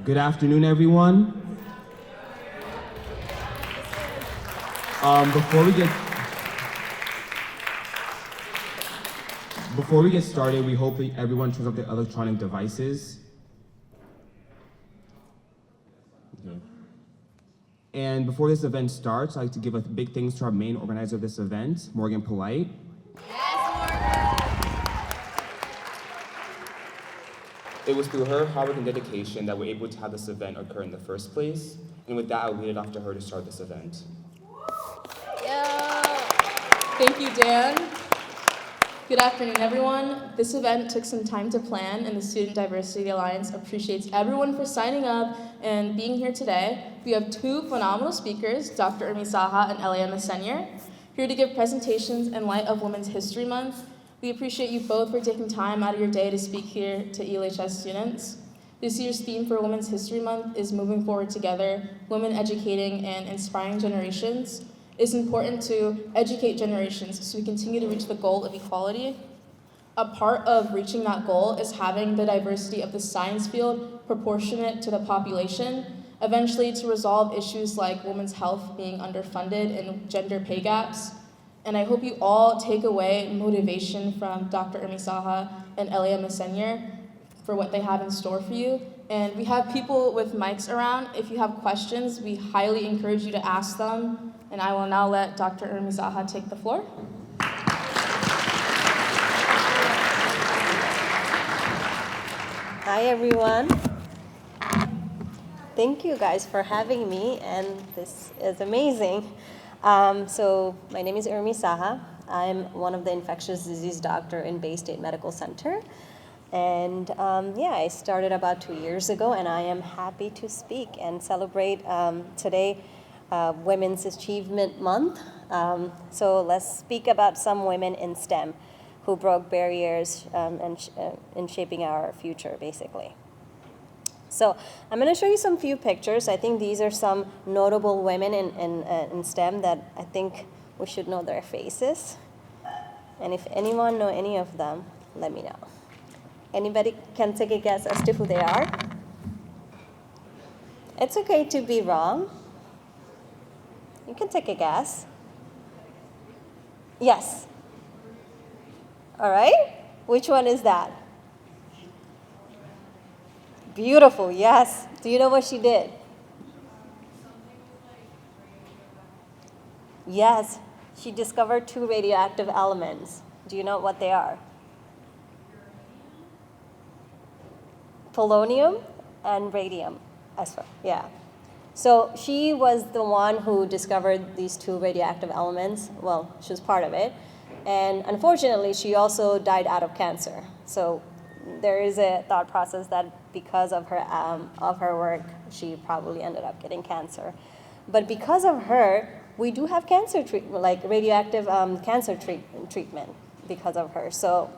Good afternoon, everyone. Before we get started, we hope that everyone turns off their electronic devices. Okay. And before this event starts, I'd like to give a big thanks to our main organizer of this event, Morgan Polite. It was through her hard work and dedication that we're able to have this event occur in the first place. And with that, I'll leave it off to her to start this event. Yeah. Thank you, Dan. Good afternoon, everyone. This event took some time to plan, and the Student Diversity Alliance appreciates everyone for signing up and being here today. We have two phenomenal speakers, Dr. Urmi Saha and Elia Messenyer, here to give presentations in light of Women's History Month. We appreciate you both for taking time out of your day to speak here to ELHS students. This year's theme for Women's History Month is Moving Forward Together, Women Educating and Inspiring Generations. It's important to educate generations so we continue to reach the goal of equality. A part of reaching that goal is having the diversity of the science field proportionate to the population, eventually to resolve issues like women's health being underfunded and gender pay gaps. And I hope you all take away motivation from Dr. Urmi Saha and Elia Messenyer for what they have in store for you. And we have people with mics around. If you have questions, we highly encourage you to ask them. And I will now let Dr. Urmi Saha take the floor. Hi, everyone. Thank you guys for having me, and this is amazing. So my name is Urmi Saha. I'm one of the infectious disease doctor in Bay State Medical Center. And I started about 2 years ago, and I am happy to speak and celebrate today Women's Achievement Month. So let's speak about some women in STEM who broke barriers in shaping our future, basically. So I'm going to show you some few pictures. I think these are some notable women in STEM that I think we should know their faces. And if anyone know any of them, let me know. Anybody can take a guess as to who they are? It's okay to be wrong. You can take a guess. Yes. All right. Which one is that? Beautiful, yes. Do you know what she did? Yes, she discovered 2 radioactive elements. Do you know what they are? Polonium and radium as well, yeah. So she was the one who discovered these 2 radioactive elements. Well, she was part of it. And unfortunately, she also died out of cancer. So there is a thought process that because of her work, she probably ended up getting cancer. But because of her, we do have cancer treatment, like radioactive cancer treatment because of her. So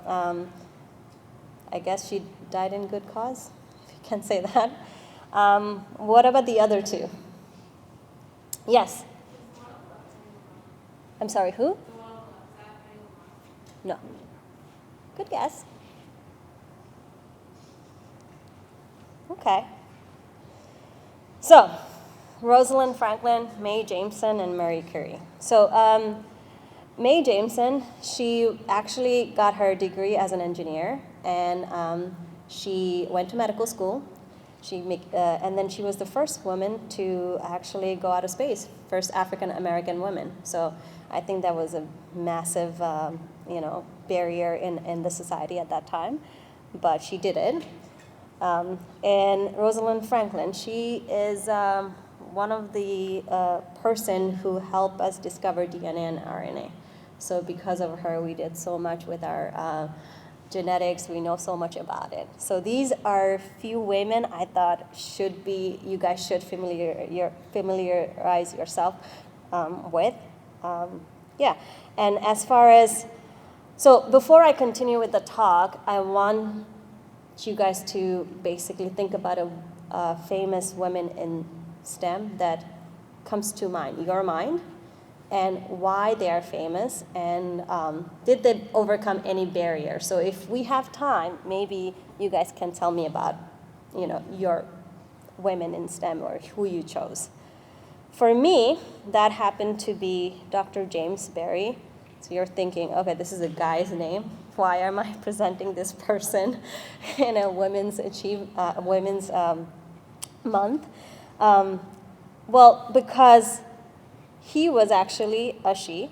I guess she died in good cause, if you can say that. What about the other 2? Yes? I'm sorry, who? No. Good guess. Okay. So, Rosalind Franklin, Mae Jemison, and Marie Curie. So, Mae Jemison, she actually got her degree as an engineer, and she went to medical school. And then she was the first woman to actually go out of space, first African American woman. So, I think that was a massive, barrier in the society at that time, but she did it. And Rosalind Franklin, she is one of the person who helped us discover DNA and RNA. So because of her, we did so much with our genetics. We know so much about it. So these are few women I thought you guys should familiarize yourself with. And as far as, so before I continue with the talk, I want you guys to basically think about a famous woman in STEM that comes to your mind, and why they are famous, and did they overcome any barrier. So if we have time, maybe you guys can tell me about, your women in STEM or who you chose. For me, that happened to be Dr. James Berry. So you're thinking, okay, this is a guy's name. Why am I presenting this person in a women's month? Well, because he was actually a she. He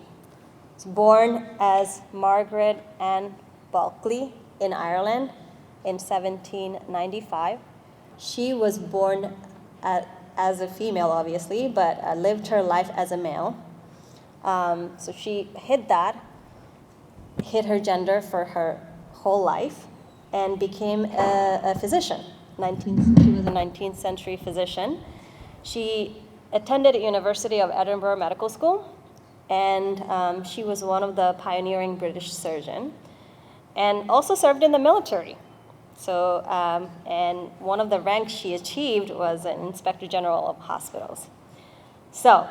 was born as Margaret Ann Bulkley in Ireland in 1795. She was born as a female, obviously, but lived her life as a male. So she hid her gender for her whole life, and became a physician. She was a 19th century physician. She attended University of Edinburgh Medical School, and she was one of the pioneering British surgeons, and also served in the military. So, and one of the ranks she achieved was an Inspector General of Hospitals. So,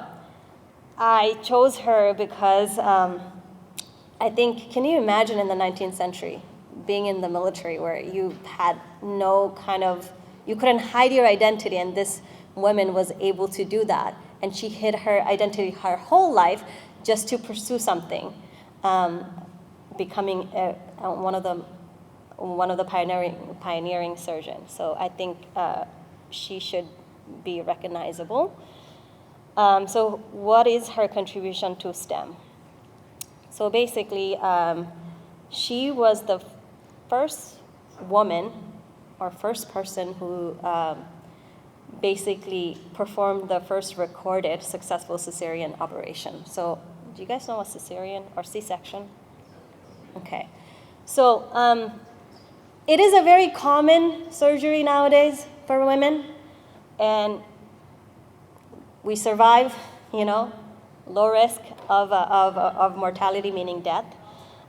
I chose her because I think, can you imagine in the 19th century being in the military where you had you couldn't hide your identity, and this woman was able to do that, and she hid her identity her whole life just to pursue something, becoming one of the pioneering surgeons. So I think she should be recognizable. So what is her contribution to STEM? So basically, she was the first woman or first person who basically performed the first recorded successful cesarean operation. So do you guys know what cesarean or C-section? Okay. So it is a very common surgery nowadays for women, and we survive, low risk of mortality, meaning death,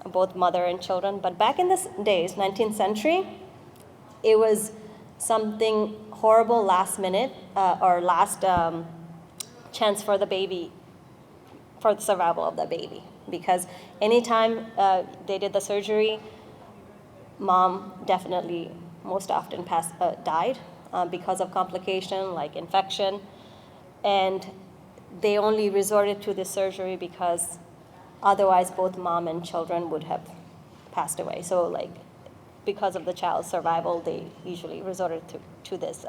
both mother and children. But back in the days, 19th century, it was something horrible, last minute or last chance for the baby, for the survival of the baby. Because anytime they did the surgery, mom definitely most often died because of complication like infection. And they only resorted to this surgery because otherwise both mom and children would have passed away. So because of the child's survival, they usually resorted to this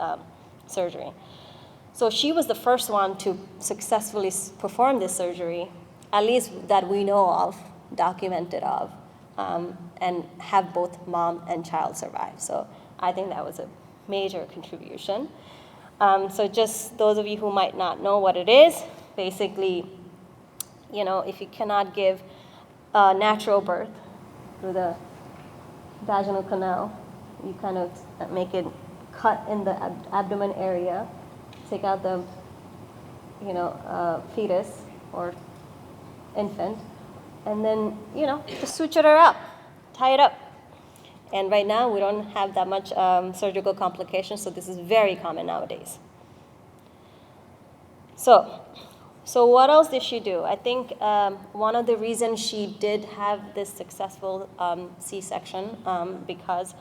surgery. So she was the first one to successfully perform this surgery, at least that we know of, documented of, and have both mom and child survive. So I think that was a major contribution. So just those of you who might not know what it is, basically, if you cannot give natural birth through the vaginal canal, you kind of make it cut in the abdomen area, take out the, fetus or infant, and then, just suture her up, tie it up. And right now, we don't have that much surgical complications, so this is very common nowadays. So what else did she do? I think one of the reasons she did have this successful C-section because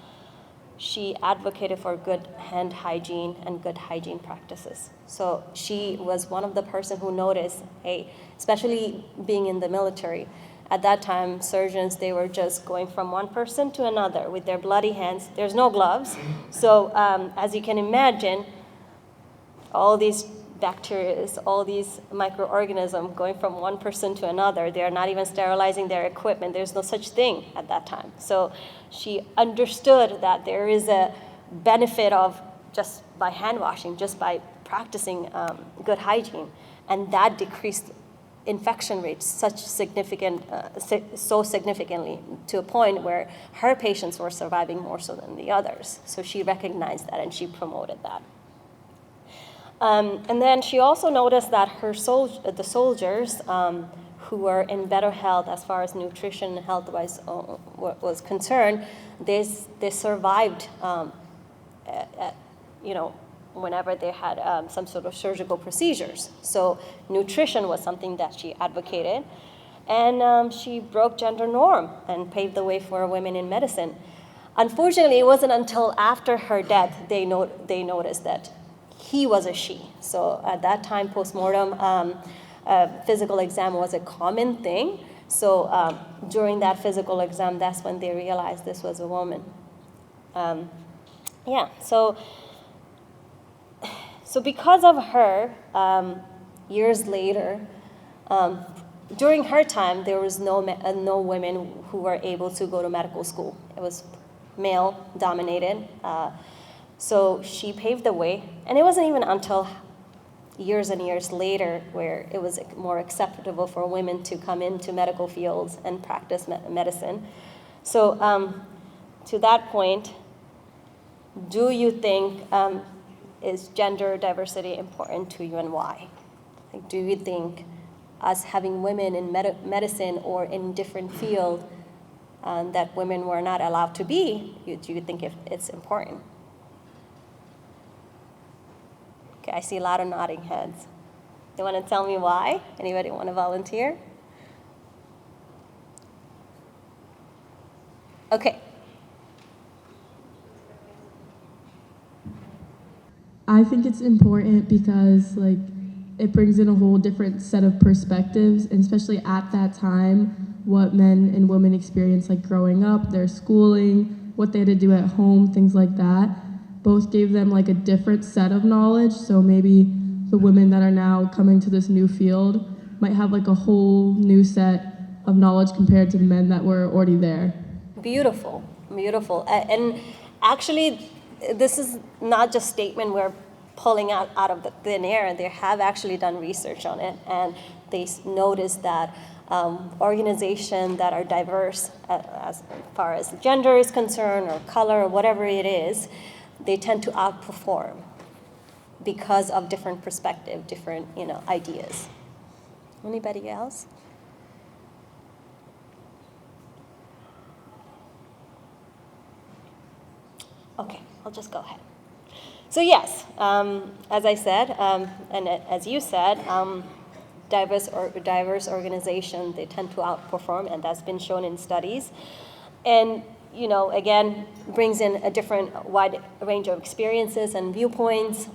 she advocated for good hand hygiene and good hygiene practices. So she was one of the person who noticed, hey, especially being in the military, at that time, surgeons, they were just going from one person to another with their bloody hands. There's no gloves. So as you can imagine, all these bacteria, all these microorganisms going from one person to another, they are not even sterilizing their equipment. There's no such thing at that time. So she understood that there is a benefit of just by hand washing, just by practicing good hygiene, and that decreased infection rates so significantly to a point where her patients were surviving more so than the others. So she recognized that and she promoted that. And then she also noticed that the soldiers who were in better health as far as nutrition and health-wise was concerned, they survived, whenever they had some sort of surgical procedures. So nutrition was something that she advocated. And she broke gender norm and paved the way for women in medicine. Unfortunately, it wasn't until after her death they noticed that he was a she. So at that time, postmortem physical exam was a common thing. So during that physical exam, that's when they realized this was a woman. Yeah, so because of her, years later, during her time, there was no women who were able to go to medical school. It was male dominated. So she paved the way, and it wasn't even until years and years later where it was more acceptable for women to come into medical fields and practice medicine. So to that point, do you think is gender diversity important to you, and why? Like, do you think us having women in medicine or in different field that women were not allowed to be, do you think it's important? Okay, I see a lot of nodding heads. You want to tell me why? Anybody want to volunteer? Okay. I think it's important because like it brings in a whole different set of perspectives, and especially at that time, what men and women experience like growing up, their schooling, what they had to do at home, things like that. Both gave them like a different set of knowledge. So maybe the women that are now coming to this new field might have like a whole new set of knowledge compared to the men that were already there. Beautiful, beautiful. And actually, this is not just a statement we're pulling out of the thin air. They have actually done research on it, and they noticed that organizations that are diverse as far as gender is concerned, or color, or whatever it is, they tend to outperform because of different perspective, different ideas. Anybody else? Okay, I'll just go ahead. So yes, as I said, and as you said, diverse organizations, they tend to outperform, and that's been shown in studies. And again, brings in a different wide range of experiences and viewpoints,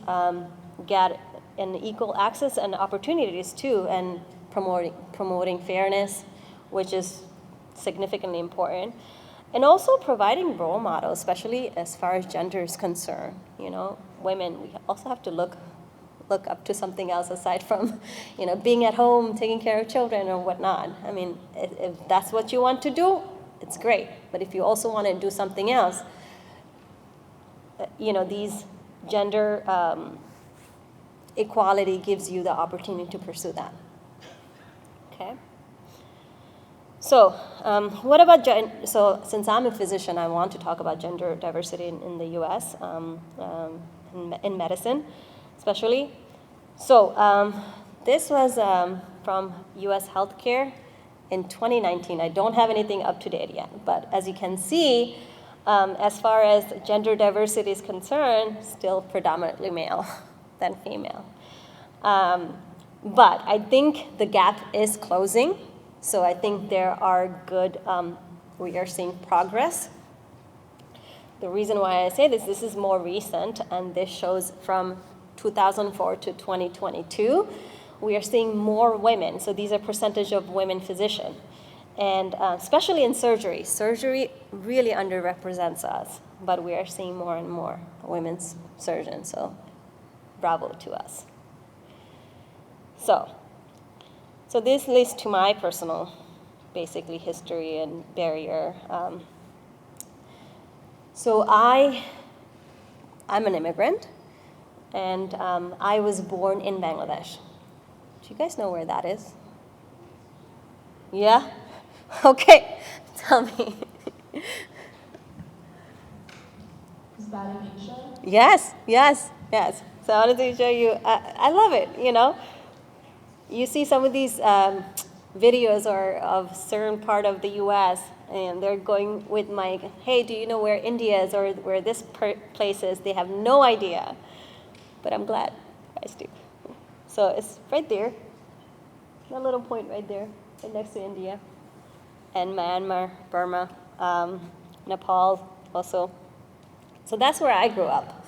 get an equal access and opportunities too, and promoting fairness, which is significantly important. And also providing role models, especially as far as gender is concerned. Women, we also have to look up to something else aside from, being at home, taking care of children or whatnot. I mean, if that's what you want to do, it's great. But if you also want to do something else, these gender equality gives you the opportunity to pursue that. Okay. So what about so since I'm a physician, I want to talk about gender diversity in the U.S. In medicine, especially. So this was from U.S. Healthcare in 2019. I don't have anything up to date yet, but as you can see, as far as gender diversity is concerned, still predominantly male than female. But I think the gap is closing. So I think there are good, we are seeing progress. The reason why I say this is more recent, and this shows from 2004 to 2022, we are seeing more women. So these are percentage of women physicians. And especially in surgery. Surgery really underrepresents us, but we are seeing more and more women's surgeons, so bravo to us. So this leads to my personal, basically, history and barrier. So I'm an immigrant, and I was born in Bangladesh. Do you guys know where that is? Yeah? Okay, tell me. Is that in Asia? Yes. So I wanted to show you, I love it, You see some of these videos of certain part of the U.S., and they're going with my, hey, do you know where India is or where this place is? They have no idea, but I'm glad you guys do. So it's right there, that little point right there, right next to India, and Myanmar, Burma, Nepal also. So that's where I grew up.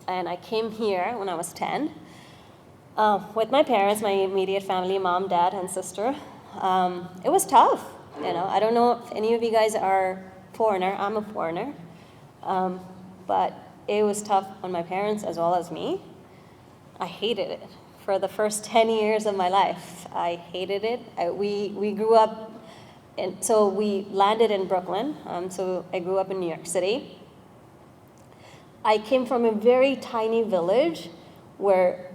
and I came here when I was 10 with my parents, my immediate family, mom, dad, and sister. It was tough. I don't know if any of you guys are foreigner. I'm a foreigner. But it was tough on my parents as well as me. I hated it. For the first 10 years of my life, I hated it. We grew up, so we landed in Brooklyn. So I grew up in New York City. I came from a very tiny village where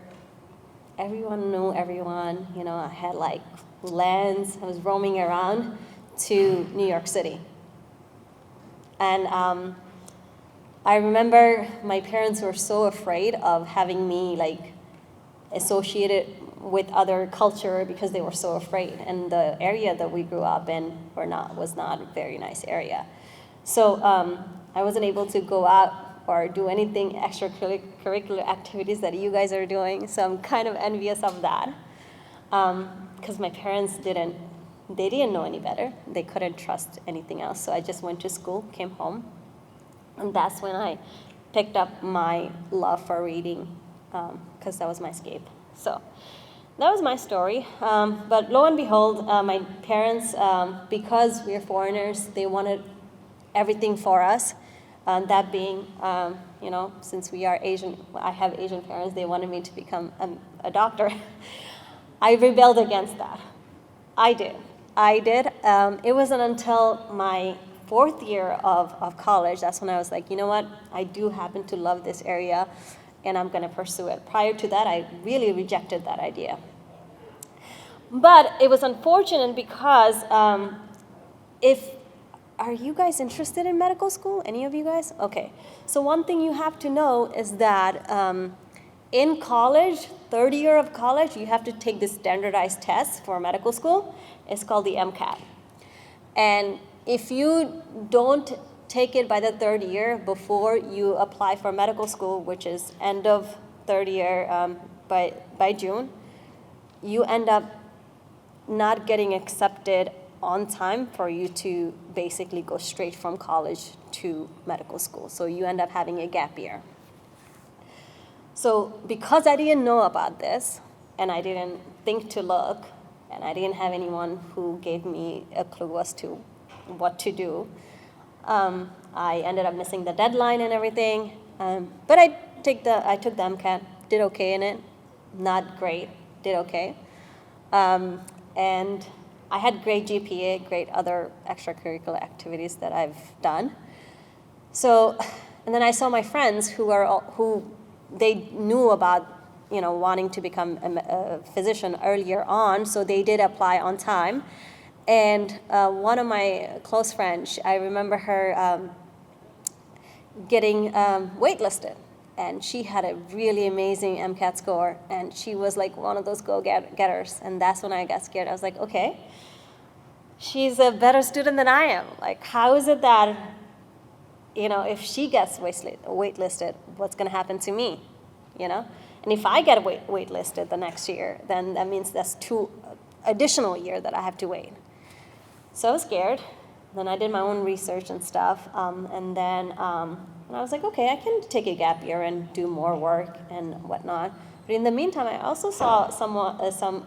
everyone knew everyone. I had like lands. I was roaming around to New York City. And I remember my parents were so afraid of having me like associated with other culture because they were so afraid. And the area that we grew up in was not a very nice area. So I wasn't able to go out or do anything extracurricular activities that you guys are doing. So I'm kind of envious of that because my parents didn't know any better. They couldn't trust anything else. So I just went to school, came home, and that's when I picked up my love for reading because that was my escape. So that was my story. But lo and behold, my parents, because we're foreigners, they wanted everything for us. That being, since we are Asian, I have Asian parents, they wanted me to become a doctor. I rebelled against that. I did. It wasn't until my 4th year of college, that's when I was like, you know what, I do happen to love this area, and I'm going to pursue it. Prior to that, I really rejected that idea. But it was unfortunate because are you guys interested in medical school? Any of you guys? Okay. So one thing you have to know is that in college, 3rd year of college, you have to take this standardized test for medical school. It's called the MCAT. And if you don't take it by the 3rd year before you apply for medical school, which is end of 3rd year by June, you end up not getting accepted on time for you to basically go straight from college to medical school. So you end up having a gap year. So because I didn't know about this, and I didn't think to look, and I didn't have anyone who gave me a clue as to what to do, I ended up missing the deadline and everything. But I took the MCAT, did okay in it, not great, did okay. And I had great GPA, great other extracurricular activities that I've done. So, and then I saw my friends who they knew about, wanting to become a physician earlier on, so they did apply on time. And one of my close friends, I remember her getting waitlisted. And she had a really amazing MCAT score, and she was like one of those go-getters. And that's when I got scared. I was like, okay, she's a better student than I am. Like, how is it that, if she gets waitlisted, what's going to happen to me, And if I get waitlisted the next year, then that means that's 2 additional years that I have to wait. So I was scared. Then I did my own research and stuff, and then and I was like, okay, I can take a gap year and do more work and whatnot. But in the meantime, I also saw some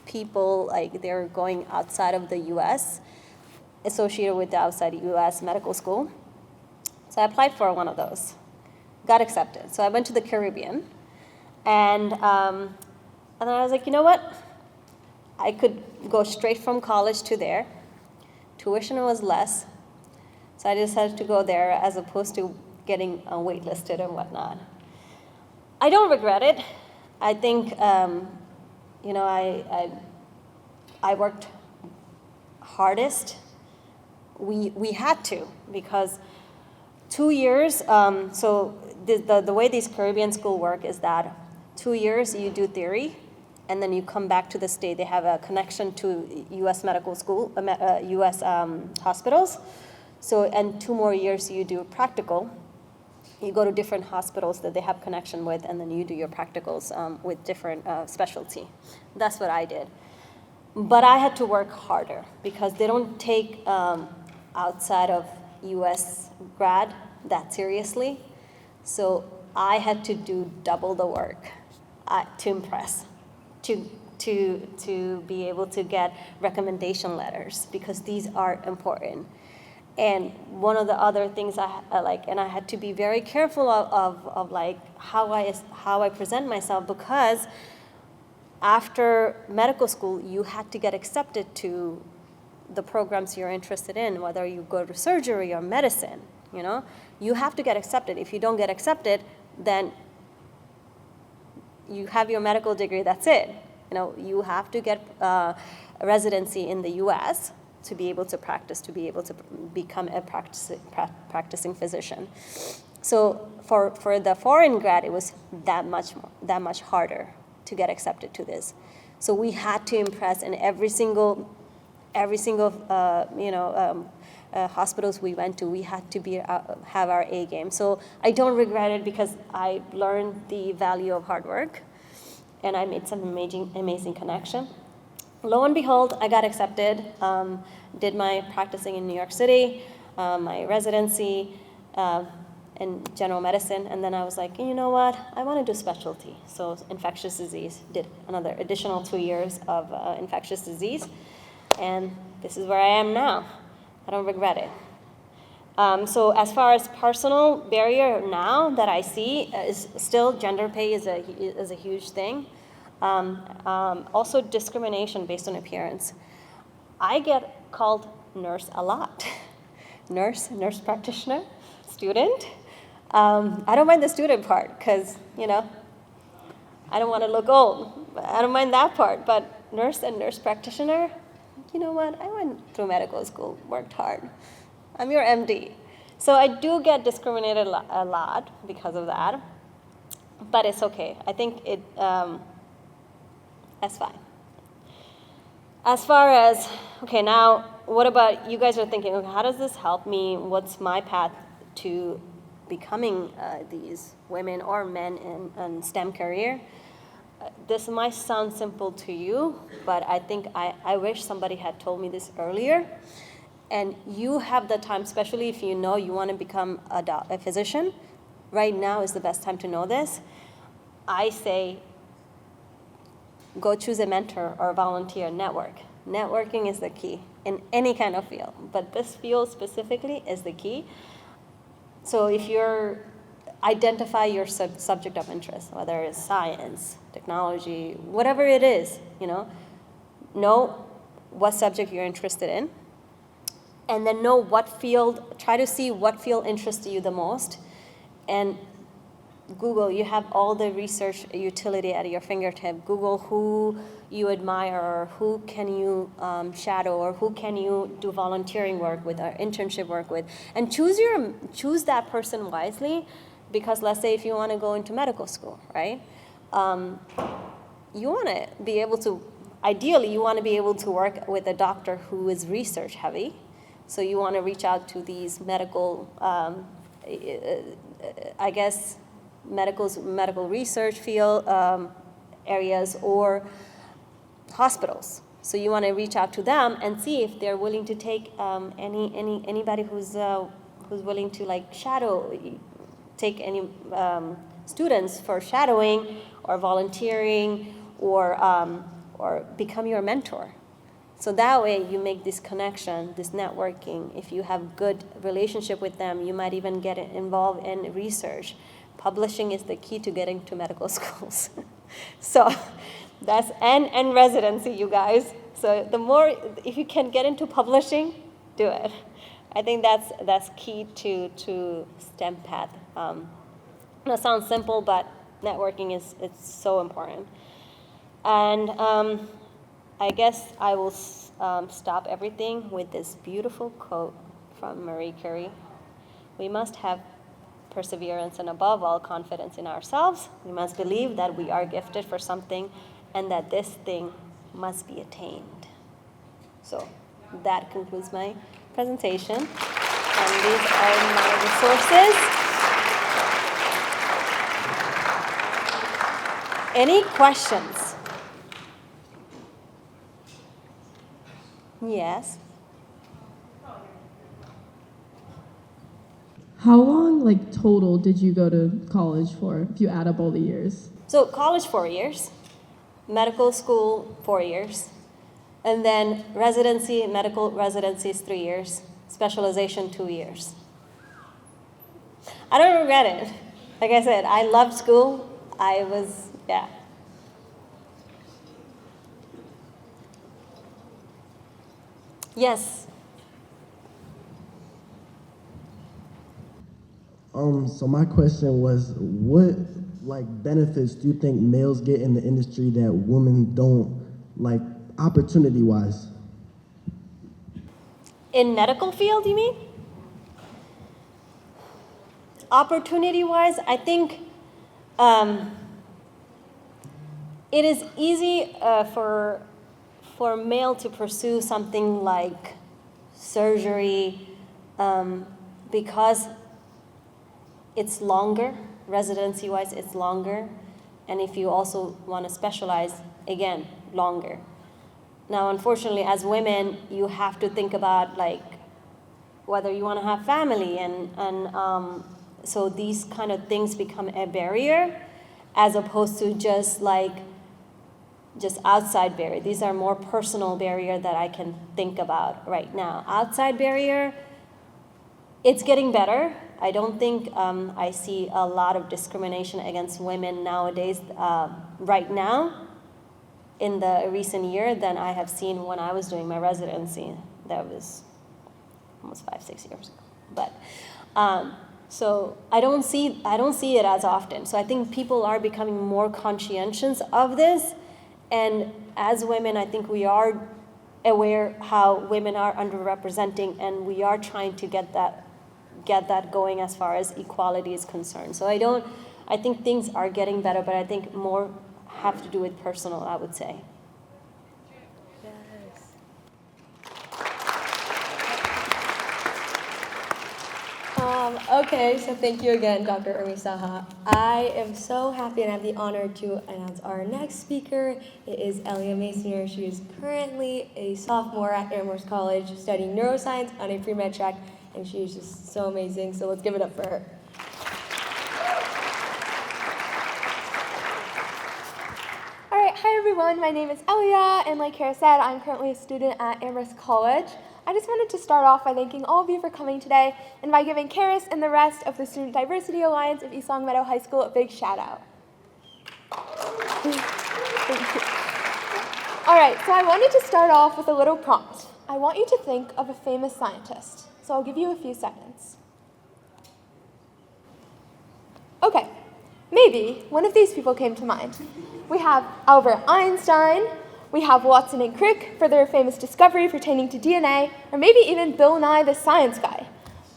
people, like they were going outside of the U.S., associated with the outside U.S. medical school. So I applied for one of those, got accepted. So I went to the Caribbean, and then I was like, you know what? I could go straight from college to there. Tuition was less, so I decided to go there as opposed to getting waitlisted and whatnot. I don't regret it. I think, I worked hardest. We had to, because 2 years, so the way these Caribbean school work is that 2 years you do theory, and then you come back to the state. They have a connection to U.S. medical school, U.S. Hospitals. So, and 2 more years you do practical. You go to different hospitals that they have connection with, and then you do your practicals with different specialty. That's what I did. But I had to work harder because they don't take outside of U.S. grad that seriously. So I had to do double the work to impress, to be able to get recommendation letters, because these are important. And one of the other things I like, and I had to be very careful of like how I present myself, because after medical school, you had to get accepted to the programs you're interested in, whether you go to surgery or medicine, you know, you have to get accepted. If you don't get accepted, then you have your medical degree, that's it. You know, you have to get a residency in the US to be able to practice, to be able to become a practicing physician. So for the foreign grad, it was that much harder to get accepted to this. So we had to impress in every single hospitals we went to. We had to have our A game. So I don't regret it, because I learned the value of hard work, and I made some amazing connection. Lo and behold, I got accepted, did my practicing in New York City, my residency in general medicine, and then I was like, you know what, I want to do specialty. So infectious disease, did another additional 2 years of infectious disease, and this is where I am now. I don't regret it. So as far as personal barrier now that I see is still gender pay is a huge thing. Also discrimination based on appearance. I get called nurse a lot. nurse practitioner, student. I don't mind the student part, because, you know, I don't want to look old. I don't mind that part, but nurse and nurse practitioner, you know what, I went through medical school, worked hard. I'm your MD. So I do get discriminated a lot because of that, but it's okay. I think that's fine. As far as, okay, now what about, you guys are thinking, okay, how does this help me? What's my path to becoming these women or men in STEM career? This might sound simple to you, but I think I wish somebody had told me this earlier. And you have the time, especially if you know you want to become a physician, right now is the best time to know this. I say, go choose a mentor or volunteer, network. Networking is the key in any kind of field, but this field specifically is the key. So if you're, identify your subject of interest, whether it's science, technology, whatever it is, you know what subject you're interested in, and then know what field, try to see what field interests you the most, and Google, you have all the research utility at your fingertip. Google who you admire, or who can you shadow, or who can you do volunteering work with, or internship work with, and choose that person wisely, because let's say if you want to go into medical school, right? You want to be able to, ideally, you want to be able to work with a doctor who is research heavy. So you want to reach out to these medical, I guess, medical research field areas or hospitals. So you want to reach out to them and see if they're willing to take anybody who's willing to like shadow, take any students for shadowing or volunteering or become your mentor. So that way you make this connection, this networking. If you have good relationship with them, you might even get involved in research. Publishing is the key to getting to medical schools. So that's, and residency, you guys. So the more, if you can get into publishing, do it. I think that's key to STEM path. That sounds simple, but networking it's so important. And I guess I will stop everything with this beautiful quote from Marie Curie. We must have perseverance and above all confidence in ourselves. We must believe that we are gifted for something and that this thing must be attained. So that concludes my presentation. And these are my resources. Any questions? Yes. How long, like, total did you go to college for, if you add up all the years? So college, 4 years. Medical school, 4 years. And then residency, medical residency is 3 years. Specialization, 2 years. I don't regret it. Like I said, I loved school. Yeah. Yes. So my question was, what like benefits do you think males get in the industry that women don't, like opportunity-wise? In medical field, you mean? Opportunity-wise, I think it is easy for male to pursue something like surgery because it's longer, residency-wise, it's longer, and if you also want to specialize, again, longer. Now, unfortunately, as women, you have to think about like whether you want to have family, and so these kind of things become a barrier, as opposed to just outside barrier. These are more personal barrier that I can think about right now. Outside barrier, it's getting better. I don't think I see a lot of discrimination against women nowadays, right now, in the recent year, than I have seen when I was doing my residency. That was almost 5-6 years ago. But so I don't see it as often. So I think people are becoming more conscientious of this, and as women, I think we are aware how women are underrepresenting, and we are trying to get that going as far as equality is concerned. So I think things are getting better, but I think more have to do with personal, I would say. Yes. Okay, so thank you again, Dr. Urmi Saha. I am so happy and have the honor to announce our next speaker. It is Elia Masonier. She is currently a sophomore at Amherst College studying neuroscience on a pre-med track, and she is just so amazing, so let's give it up for her. All right, hi everyone, my name is Elia, and like Kara said, I'm currently a student at Amherst College. I just wanted to start off by thanking all of you for coming today, and by giving Karis and the rest of the Student Diversity Alliance of East Long Meadow High School a big shout out. Thank you. All right, so I wanted to start off with a little prompt. I want you to think of a famous scientist. So I'll give you a few seconds. Okay, maybe one of these people came to mind. We have Albert Einstein, we have Watson and Crick for their famous discovery pertaining to DNA, or maybe even Bill Nye the Science Guy.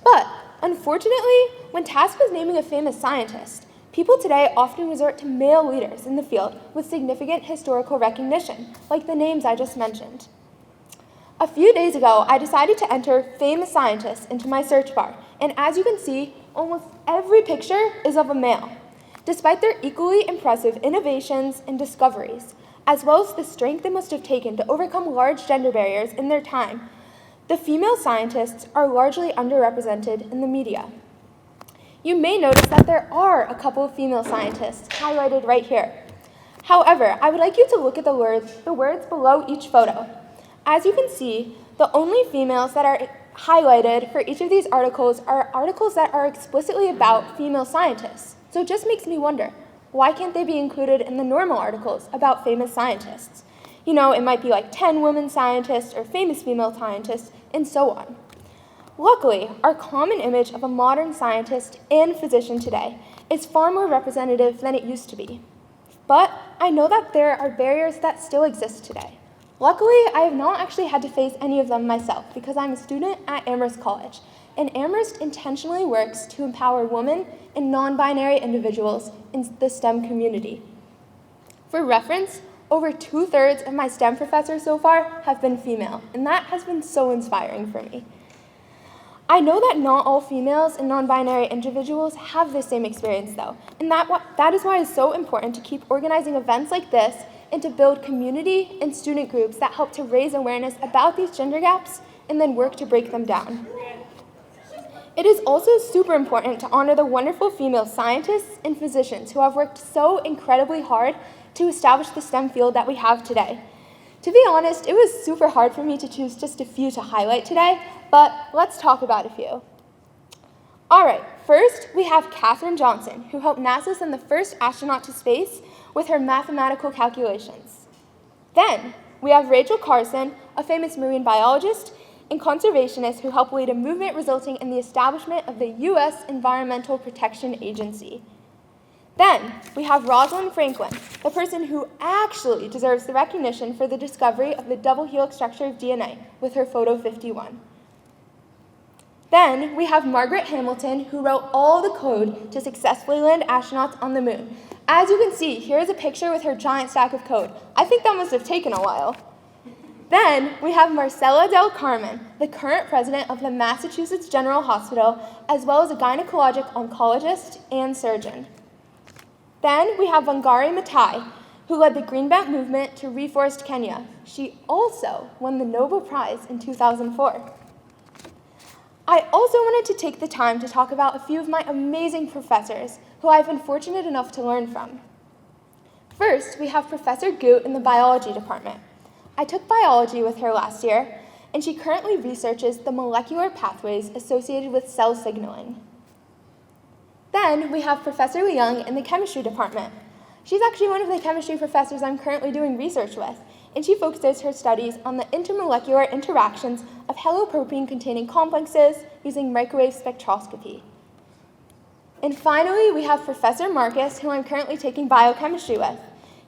But unfortunately, when tasked with naming a famous scientist, people today often resort to male leaders in the field with significant historical recognition, like the names I just mentioned. A few days ago, I decided to enter famous scientists into my search bar, and as you can see, almost every picture is of a male. Despite their equally impressive innovations and discoveries, as well as the strength they must have taken to overcome large gender barriers in their time, the female scientists are largely underrepresented in the media. You may notice that there are a couple of female scientists highlighted right here. However, I would like you to look at the words below each photo. As you can see, the only females that are highlighted for each of these articles are articles that are explicitly about female scientists. So it just makes me wonder, why can't they be included in the normal articles about famous scientists? You know, it might be like 10 women scientists or famous female scientists, and so on. Luckily, our common image of a modern scientist and physician today is far more representative than it used to be. But I know that there are barriers that still exist today. Luckily, I have not actually had to face any of them myself because I'm a student at Amherst College, and Amherst intentionally works to empower women and non-binary individuals in the STEM community. For reference, over 2/3 of my STEM professors so far have been female, and that has been so inspiring for me. I know that not all females and non-binary individuals have the same experience though, and that is why it's so important to keep organizing events like this and to build community and student groups that help to raise awareness about these gender gaps and then work to break them down. It is also super important to honor the wonderful female scientists and physicians who have worked so incredibly hard to establish the STEM field that we have today. To be honest, it was super hard for me to choose just a few to highlight today, but let's talk about a few. All right, first we have Katherine Johnson, who helped NASA send the first astronaut to space with her mathematical calculations. Then we have Rachel Carson, a famous marine biologist and conservationist who helped lead a movement resulting in the establishment of the U.S. Environmental Protection Agency. Then we have Rosalind Franklin, the person who actually deserves the recognition for the discovery of the double helix structure of DNA with her photo 51. Then we have Margaret Hamilton, who wrote all the code to successfully land astronauts on the moon. As you can see, here is a picture with her giant stack of code. I think that must have taken a while. Then we have Marcella Del Carmen, the current president of the Massachusetts General Hospital, as well as a gynecologic oncologist and surgeon. Then we have Wangari Maathai, who led the Greenbelt movement to reforest Kenya. She also won the Nobel Prize in 2004. I also wanted to take the time to talk about a few of my amazing professors who I've been fortunate enough to learn from. First, we have Professor Goot in the biology department. I took biology with her last year, and she currently researches the molecular pathways associated with cell signaling. Then we have Professor Leung in the chemistry department. She's actually one of the chemistry professors I'm currently doing research with, and she focuses her studies on the intermolecular interactions of helopropene-containing complexes using microwave spectroscopy. And finally, we have Professor Marcus, who I'm currently taking biochemistry with.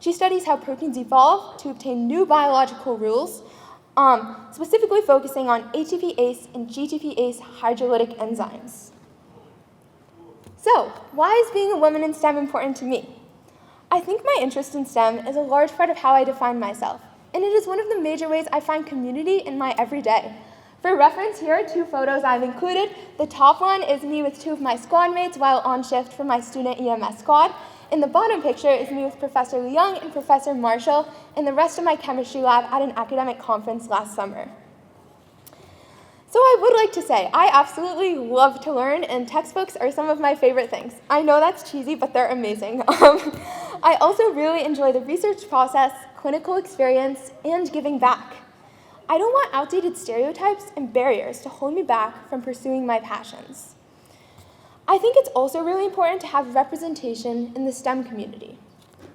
She studies how proteins evolve to obtain new biological rules, specifically focusing on ATPase and GTPase hydrolytic enzymes. So, why is being a woman in STEM important to me? I think my interest in STEM is a large part of how I define myself, and it is one of the major ways I find community in my everyday. For reference, here are two photos I've included. The top one is me with two of my squad mates while on shift for my student EMS squad. And the bottom picture is me with Professor Leung and Professor Marshall and the rest of my chemistry lab at an academic conference last summer. So I would like to say, I absolutely love to learn, and textbooks are some of my favorite things. I know that's cheesy, but they're amazing. I also really enjoy the research process, clinical experience, and giving back. I don't want outdated stereotypes and barriers to hold me back from pursuing my passions. I think it's also really important to have representation in the STEM community.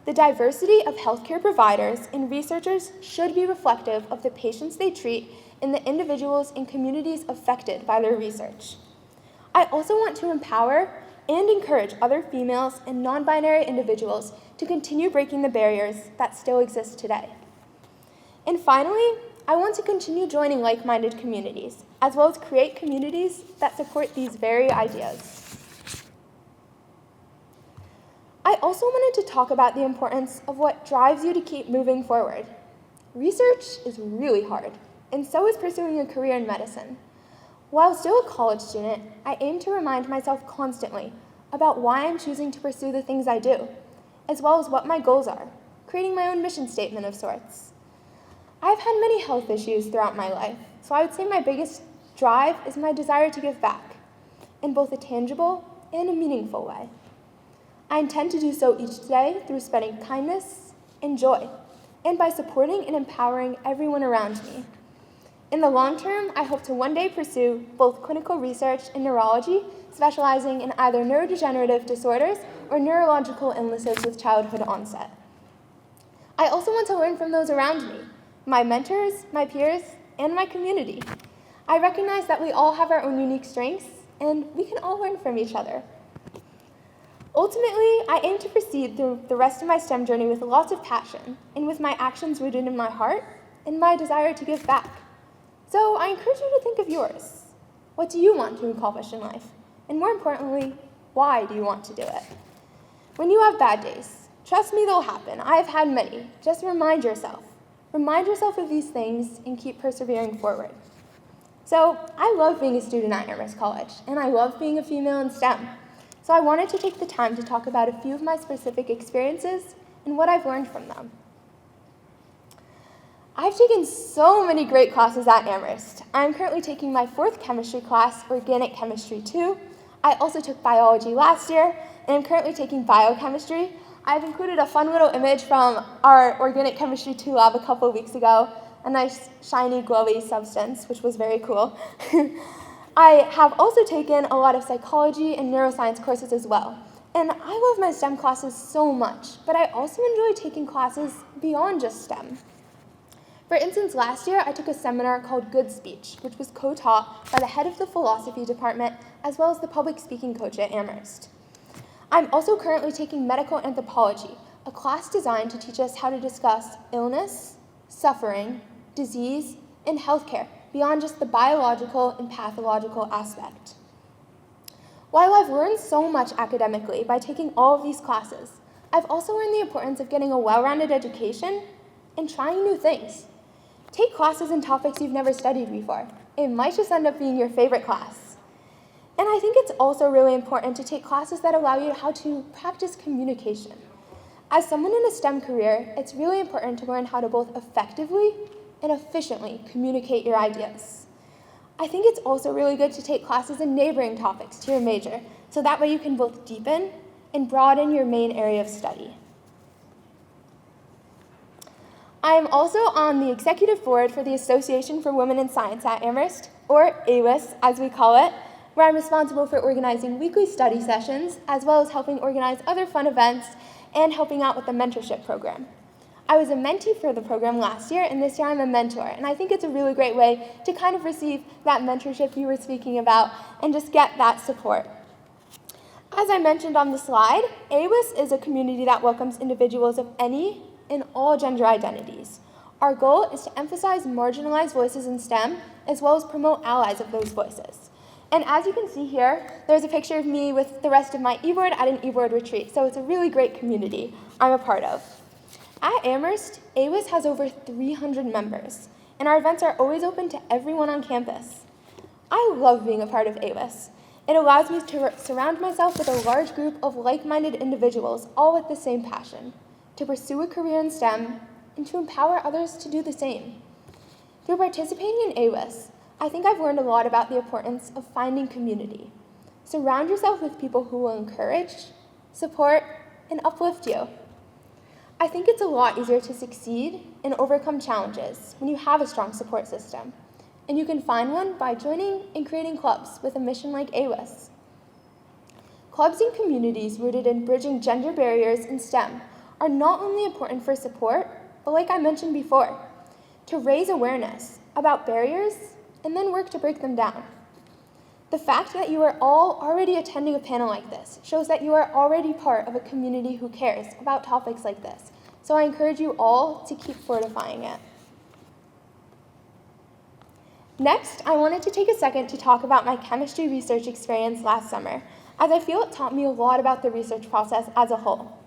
The diversity of healthcare providers and researchers should be reflective of the patients they treat and the individuals and communities affected by their research. I also want to empower and encourage other females and non-binary individuals to continue breaking the barriers that still exist today. And finally, I want to continue joining like-minded communities, as well as create communities that support these very ideas. I also wanted to talk about the importance of what drives you to keep moving forward. Research is really hard, and so is pursuing a career in medicine. While still a college student, I aim to remind myself constantly about why I'm choosing to pursue the things I do, as well as what my goals are, creating my own mission statement of sorts. I've had many health issues throughout my life, so I would say my biggest drive is my desire to give back, in both a tangible and a meaningful way. I intend to do so each day through spreading kindness and joy, and by supporting and empowering everyone around me. In the long term, I hope to one day pursue both clinical research in neurology, specializing in either neurodegenerative disorders or neurological illnesses with childhood onset. I also want to learn from those around me, my mentors, my peers, and my community. I recognize that we all have our own unique strengths, and we can all learn from each other. Ultimately, I aim to proceed through the rest of my STEM journey with lots of passion, and with my actions rooted in my heart and my desire to give back. So I encourage you to think of yours. What do you want to accomplish in life? And more importantly, why do you want to do it? When you have bad days, trust me, they'll happen. I have had many. Just remind yourself. Remind yourself of these things and keep persevering forward. So I love being a student at Amherst College, and I love being a female in STEM. So I wanted to take the time to talk about a few of my specific experiences and what I've learned from them. I've taken so many great classes at Amherst. I'm currently taking my 4th chemistry class, Organic Chemistry 2. I also took biology last year, and I'm currently taking biochemistry. I've included a fun little image from our Organic Chemistry 2 lab a couple of weeks ago, a nice shiny glowy substance, which was very cool. I have also taken a lot of psychology and neuroscience courses as well. And I love my STEM classes so much, but I also enjoy taking classes beyond just STEM. For instance, last year I took a seminar called Good Speech, which was co-taught by the head of the philosophy department as well as the public speaking coach at Amherst. I'm also currently taking medical anthropology, a class designed to teach us how to discuss illness, suffering, disease, and healthcare beyond just the biological and pathological aspect. While I've learned so much academically by taking all of these classes, I've also learned the importance of getting a well-rounded education and trying new things. Take classes in topics you've never studied before. It might just end up being your favorite class. And I think it's also really important to take classes that allow you how to practice communication. As someone in a STEM career, it's really important to learn how to both effectively and efficiently communicate your ideas. I think it's also really good to take classes in neighboring topics to your major, so that way you can both deepen and broaden your main area of study. I am also on the executive board for the Association for Women in Science at Amherst, or ELHS as we call it, where I'm responsible for organizing weekly study sessions, as well as helping organize other fun events and helping out with the mentorship program. I was a mentee for the program last year, and this year I'm a mentor, and I think it's a really great way to kind of receive that mentorship you were speaking about and just get that support. As I mentioned on the slide, ELHS is a community that welcomes individuals of any and all gender identities. Our goal is to emphasize marginalized voices in STEM, as well as promote allies of those voices. And as you can see here, there's a picture of me with the rest of my e-board at an e-board retreat, so it's a really great community I'm a part of. At Amherst, ELHS has over 300 members, and our events are always open to everyone on campus. I love being a part of ELHS. It allows me to surround myself with a large group of like-minded individuals, all with the same passion, to pursue a career in STEM, and to empower others to do the same. Through participating in ELHS, I think I've learned a lot about the importance of finding community. Surround yourself with people who will encourage, support, and uplift you. I think it's a lot easier to succeed and overcome challenges when you have a strong support system, and you can find one by joining and creating clubs with a mission like ELHS. Clubs and communities rooted in bridging gender barriers in STEM are not only important for support, but like I mentioned before, to raise awareness about barriers and then work to break them down. The fact that you are all already attending a panel like this shows that you are already part of a community who cares about topics like this. So I encourage you all to keep fortifying it. Next, I wanted to take a second to talk about my chemistry research experience last summer, as I feel it taught me a lot about the research process as a whole.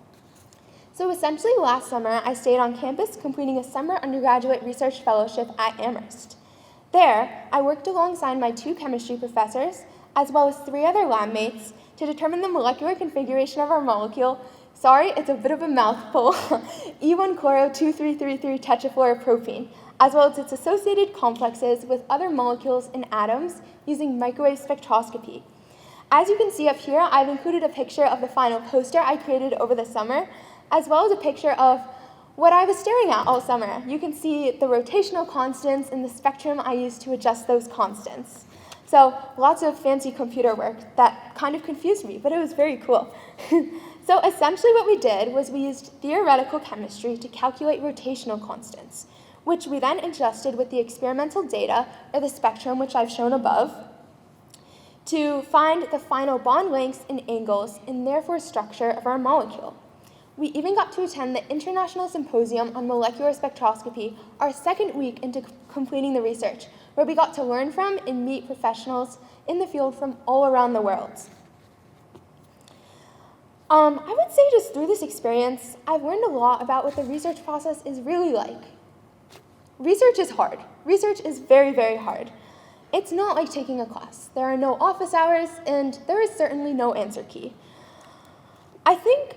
So essentially last summer, I stayed on campus completing a summer undergraduate research fellowship at Amherst. There, I worked alongside my 2 chemistry professors, as well as 3 other lab mates, to determine the molecular configuration of our molecule, sorry, it's a bit of a mouthful, E1-chloro-2333 tetrafluoropropene, as well as its associated complexes with other molecules and atoms using microwave spectroscopy. As you can see up here, I've included a picture of the final poster I created over the summer, as well as a picture of what I was staring at all summer. You can see the rotational constants and the spectrum I used to adjust those constants. So lots of fancy computer work that kind of confused me, but it was very cool. So essentially what we did was we used theoretical chemistry to calculate rotational constants, which we then adjusted with the experimental data, or the spectrum, which I've shown above, to find the final bond lengths and angles and therefore structure of our molecule. We even got to attend the International Symposium on Molecular Spectroscopy our second week into completing the research, where we got to learn from and meet professionals in the field from all around the world. I would say just through this experience, I've learned a lot about what the research process is really like. Research is hard. Research is very, very hard. It's not like taking a class. There are no office hours, and there is certainly no answer key. I think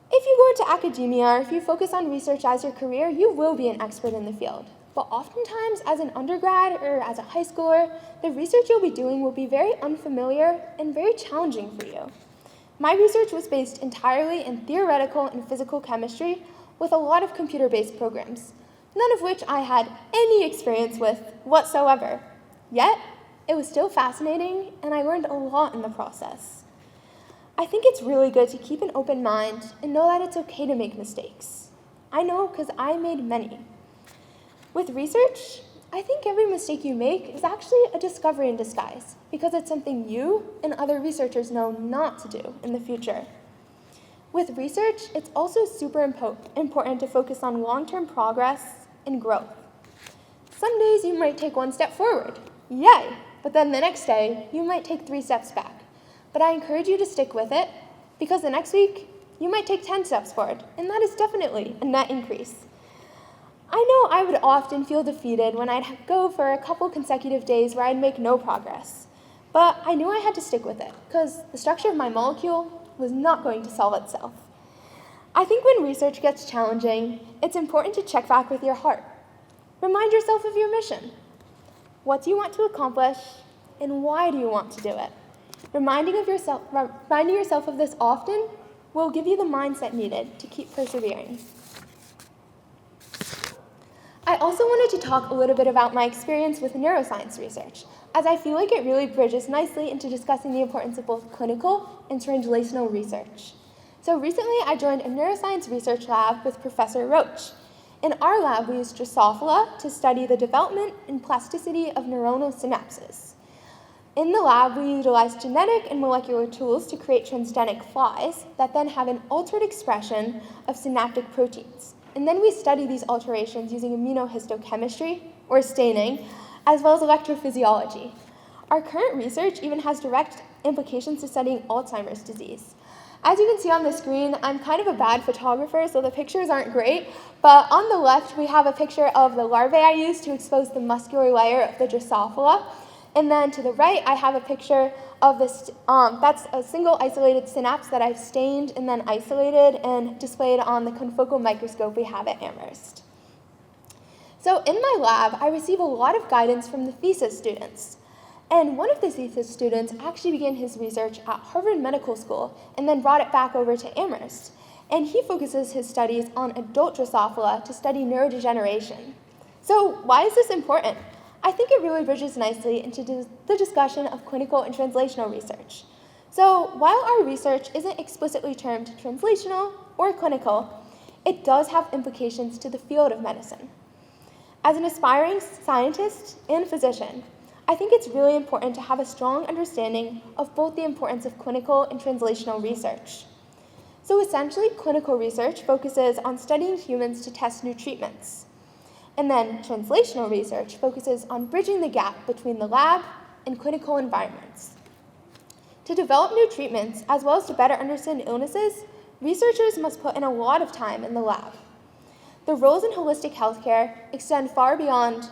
if you go into academia or if you focus on research as your career, you will be an expert in the field. but oftentimes as an undergrad or as a high schooler, the research you'll be doing will be very unfamiliar and very challenging for you. My research was based entirely in theoretical and physical chemistry with a lot of computer-based programs, none of which I had any experience with whatsoever. Yet, it was still fascinating, and I learned a lot in the process. I think it's really good to keep an open mind and know that it's okay to make mistakes. I know because I made many. With research, I think every mistake you make is actually a discovery in disguise because it's something you and other researchers know not to do in the future. With research, it's also super important to focus on long-term progress and growth. Some days you might take 1 step forward, yay, but then the next day you might take 3 steps back. But I encourage you to stick with it because the next week you might take 10 steps forward, and that is definitely a net increase. I know I would often feel defeated when I'd go for a couple consecutive days where I'd make no progress, but I knew I had to stick with it because the structure of my molecule was not going to solve itself. I think when research gets challenging, it's important to check back with your heart. Remind yourself of your mission. What do you want to accomplish, and why do you want to do it? Reminding yourself of this often will give you the mindset needed to keep persevering. I also wanted to talk a little bit about my experience with neuroscience research, as I feel like it really bridges nicely into discussing the importance of both clinical and translational research. So recently I joined a neuroscience research lab with Professor Roach. In our lab, we used Drosophila to study the development and plasticity of neuronal synapses. In the lab, we utilized genetic and molecular tools to create transgenic flies that then have an altered expression of synaptic proteins. And then we study these alterations using immunohistochemistry, or staining, as well as electrophysiology. Our current research even has direct implications to studying Alzheimer's disease. As you can see on the screen, I'm kind of a bad photographer, so the pictures aren't great, but on the left we have a picture of the larvae I used to expose the muscular layer of the Drosophila. And then to the right, I have a picture of this, that's a single isolated synapse that I've stained and then isolated and displayed on the confocal microscope we have at Amherst. So in my lab, I receive a lot of guidance from the thesis students. And one of the thesis students actually began his research at Harvard Medical School and then brought it back over to Amherst. And he focuses his studies on adult Drosophila to study neurodegeneration. So why is this important? I think it really bridges nicely into the discussion of clinical and translational research. So while our research isn't explicitly termed translational or clinical, it does have implications to the field of medicine. As an aspiring scientist and physician, I think it's really important to have a strong understanding of both the importance of clinical and translational research. So essentially, clinical research focuses on studying humans to test new treatments. And then translational research focuses on bridging the gap between the lab and clinical environments. To develop new treatments, as well as to better understand illnesses, researchers must put in a lot of time in the lab. The roles in holistic healthcare extend far beyond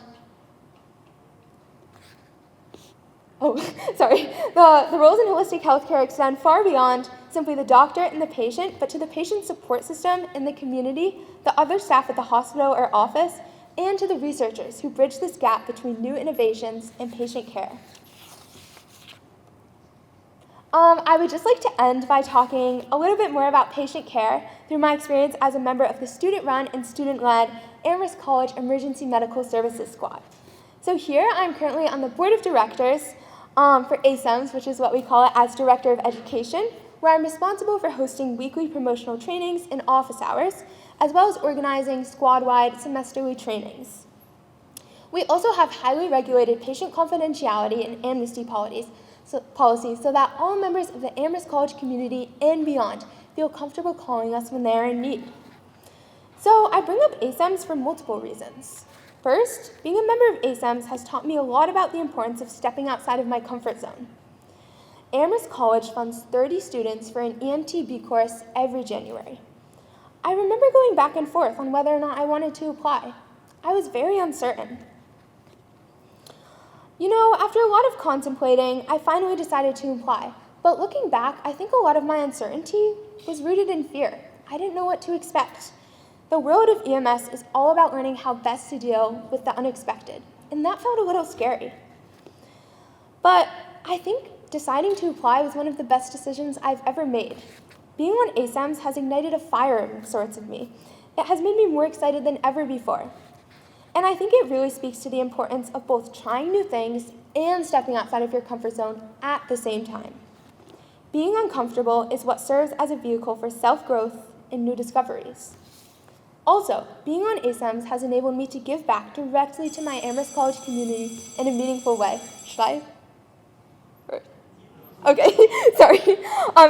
The roles in holistic healthcare extend far beyond simply the doctor and the patient, but to the patient support system in the community, the other staff at the hospital or office, and to the researchers who bridge this gap between new innovations and patient care. I would just like to end by talking a little bit more about patient care through my experience as a member of the student-run and student-led Amherst College Emergency Medical Services Squad. So here I'm currently on the board of directors for ASEMS, which is what we call it as Director of Education, where I'm responsible for hosting weekly promotional trainings in office hours, as well as organizing squad-wide semesterly trainings. We also have highly regulated patient confidentiality and amnesty policies so that all members of the Amherst College community and beyond feel comfortable calling us when they are in need. So I bring up ASEMS for multiple reasons. First, being a member of ASEMS has taught me a lot about the importance of stepping outside of my comfort zone. Amherst College funds 30 students for an EMTB course every January. I remember going back and forth on whether or not I wanted to apply. I was very uncertain. You know, after a lot of contemplating, I finally decided to apply. But looking back, I think a lot of my uncertainty was rooted in fear. I didn't know what to expect. The world of EMS is all about learning how best to deal with the unexpected, and that felt a little scary. But I think deciding to apply was one of the best decisions I've ever made. Being on ASAMS has ignited a fire of sorts in me. It has made me more excited than ever before. And I think it really speaks to the importance of both trying new things and stepping outside of your comfort zone at the same time. Being uncomfortable is what serves as a vehicle for self-growth and new discoveries. Also, being on ASAMS has enabled me to give back directly to my Amherst College community in a meaningful way. Should I? Okay, sorry.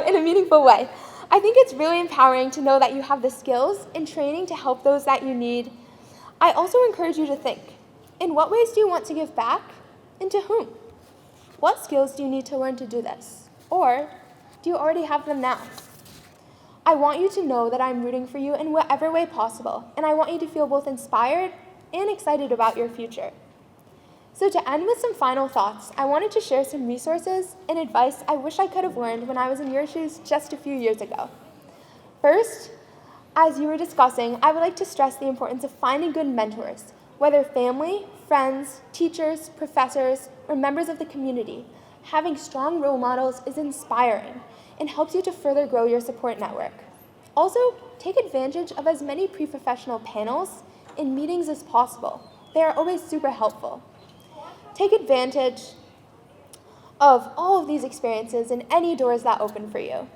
In a meaningful way. I think it's really empowering to know that you have the skills and training to help those that you need. I also encourage you to think, in what ways do you want to give back, and to whom? What skills do you need to learn to do this? Or do you already have them now? I want you to know that I'm rooting for you in whatever way possible, and I want you to feel both inspired and excited about your future. So to end with some final thoughts, I wanted to share some resources and advice I wish I could have learned when I was in your shoes just a few years ago. First, as you were discussing, I would like to stress the importance of finding good mentors, whether family, friends, teachers, professors, or members of the community. Having strong role models is inspiring and helps you to further grow your support network. Also, take advantage of as many pre-professional panels and meetings as possible. They are always super helpful. Take advantage of all of these experiences and any doors that open for you.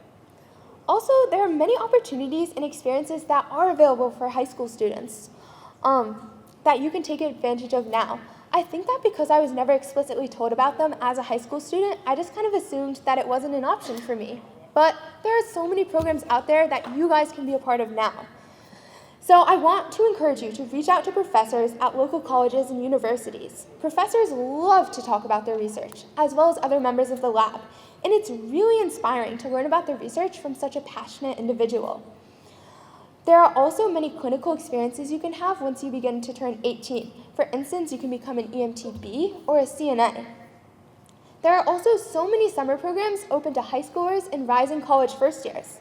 Also, there are many opportunities and experiences that are available for high school students that you can take advantage of now. I think that because I was never explicitly told about them as a high school student, I just kind of assumed that it wasn't an option for me. But there are so many programs out there that you guys can be a part of now. So I want to encourage you to reach out to professors at local colleges and universities. Professors love to talk about their research, as well as other members of the lab, and it's really inspiring to learn about the research from such a passionate individual. There are also many clinical experiences you can have once you begin to turn 18. For instance, you can become an EMTB or a CNA. There are also so many summer programs open to high schoolers and rising college first years.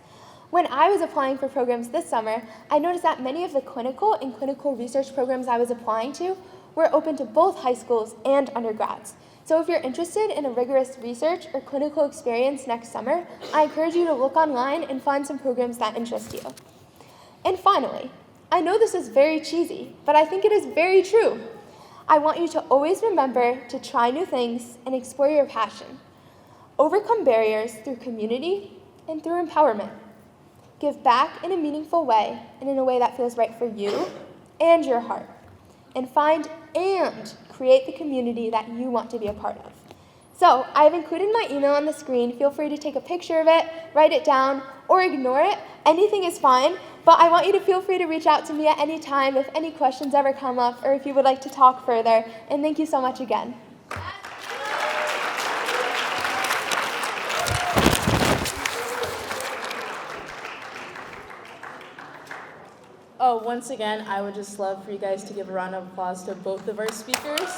When I was applying for programs this summer, I noticed that many of the clinical and clinical research programs I was applying to were open to both high schools and undergrads. So if you're interested in a rigorous research or clinical experience next summer, I encourage you to look online and find some programs that interest you. And finally, I know this is very cheesy, but I think it is very true. I want you to always remember to try new things and explore your passion. Overcome barriers through community and through empowerment. Give back in a meaningful way and in a way that feels right for you and your heart. And find and create the community that you want to be a part of. So I've included my email on the screen. Feel free to take a picture of it, write it down, or ignore it. Anything is fine, but I want you to feel free to reach out to me at any time if any questions ever come up or if you would like to talk further. And thank you so much again. Oh, once again, I would just love for you guys to give a round of applause to both of our speakers.